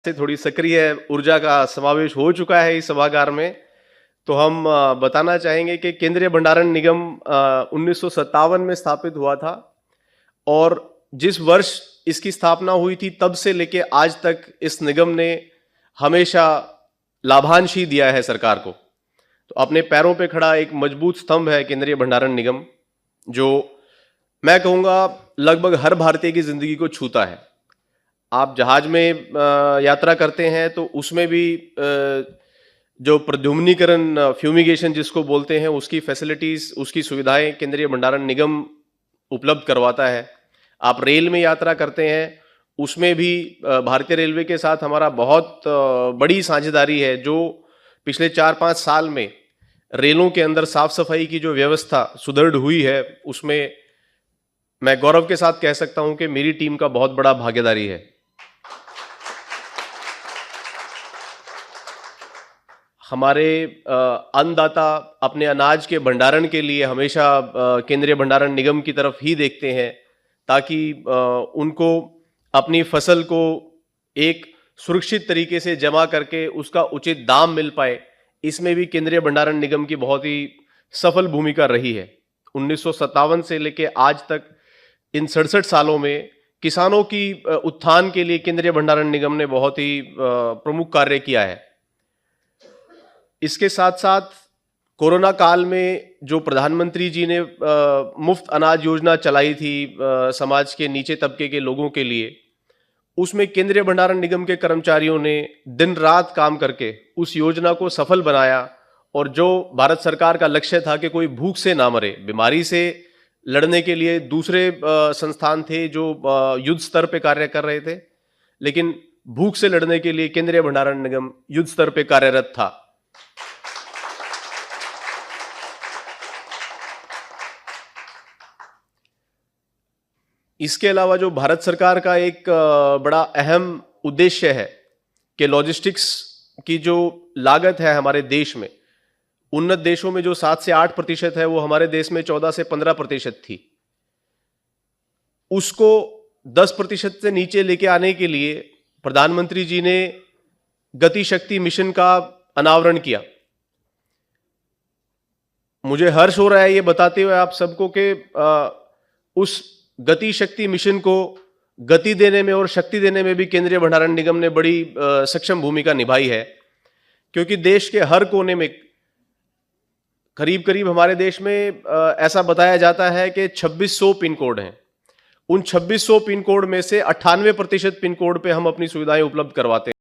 से थोड़ी सक्रिय ऊर्जा का समावेश हो चुका है इस सभागार में। तो हम बताना चाहेंगे कि केंद्रीय भंडारण निगम 1957 में स्थापित हुआ था और जिस वर्ष इसकी स्थापना हुई थी तब से लेके आज तक इस निगम ने हमेशा लाभांश ही दिया है सरकार को। तो अपने पैरों पे खड़ा एक मजबूत स्तंभ है केंद्रीय भंडारण निगम, जो मैं कहूँगा लगभग हर भारतीय की जिंदगी को छूता है। आप जहाज में यात्रा करते हैं तो उसमें भी जो प्रद्युम्नीकरण फ्यूमिगेशन जिसको बोलते हैं उसकी फैसिलिटीज, उसकी सुविधाएं केंद्रीय भंडारण निगम उपलब्ध करवाता है। आप रेल में यात्रा करते हैं उसमें भी भारतीय रेलवे के साथ हमारा बहुत बड़ी साझेदारी है, जो पिछले 4-5 साल में रेलों के अंदर साफ सफाई की जो व्यवस्था सुदृढ़ हुई है उसमें मैं गौरव के साथ कह सकता हूं कि मेरी टीम का बहुत बड़ा भागीदारी है। हमारे अन्नदाता अपने अनाज के भंडारण के लिए हमेशा केंद्रीय भंडारण निगम की तरफ ही देखते हैं ताकि उनको अपनी फसल को एक सुरक्षित तरीके से जमा करके उसका उचित दाम मिल पाए। इसमें भी केंद्रीय भंडारण निगम की बहुत ही सफल भूमिका रही है। 1957 से लेके आज तक इन 67 सालों में किसानों की उत्थान के लिए केंद्रीय भंडारण निगम ने बहुत ही प्रमुख कार्य किया है। इसके साथ साथ कोरोना काल में जो प्रधानमंत्री जी ने मुफ्त अनाज योजना चलाई थी समाज के नीचे तबके के लोगों के लिए, उसमें केंद्रीय भंडारण निगम के कर्मचारियों ने दिन रात काम करके उस योजना को सफल बनाया। और जो भारत सरकार का लक्ष्य था कि कोई भूख से ना मरे, बीमारी से लड़ने के लिए दूसरे संस्थान थे जो युद्ध स्तर पे कार्य कर रहे थे, लेकिन भूख से लड़ने के लिए केंद्रीय भंडारण निगम युद्ध स्तर पे कार्यरत था। इसके अलावा जो भारत सरकार का एक बड़ा अहम उद्देश्य है कि लॉजिस्टिक्स की जो लागत है हमारे देश में, उन्नत देशों में जो 7 से 8% है वो हमारे देश में 14 से 15% थी। उसको 10% से नीचे लेके आने के लिए प्रधानमंत्री जी ने गति शक्ति मिशन का अनावरण किया। मुझे हर्ष हो रहा है ये बताते हुए आप सबको कि उस गति शक्ति मिशन को गति देने में और शक्ति देने में भी केंद्रीय भंडारण निगम ने बड़ी सक्षम भूमिका निभाई है, क्योंकि देश के हर कोने में करीब करीब हमारे देश में ऐसा बताया जाता है कि 2600 पिन कोड हैं। उन 2600 पिन कोड में से 98% पिन कोड पे हम अपनी सुविधाएं उपलब्ध करवाते हैं।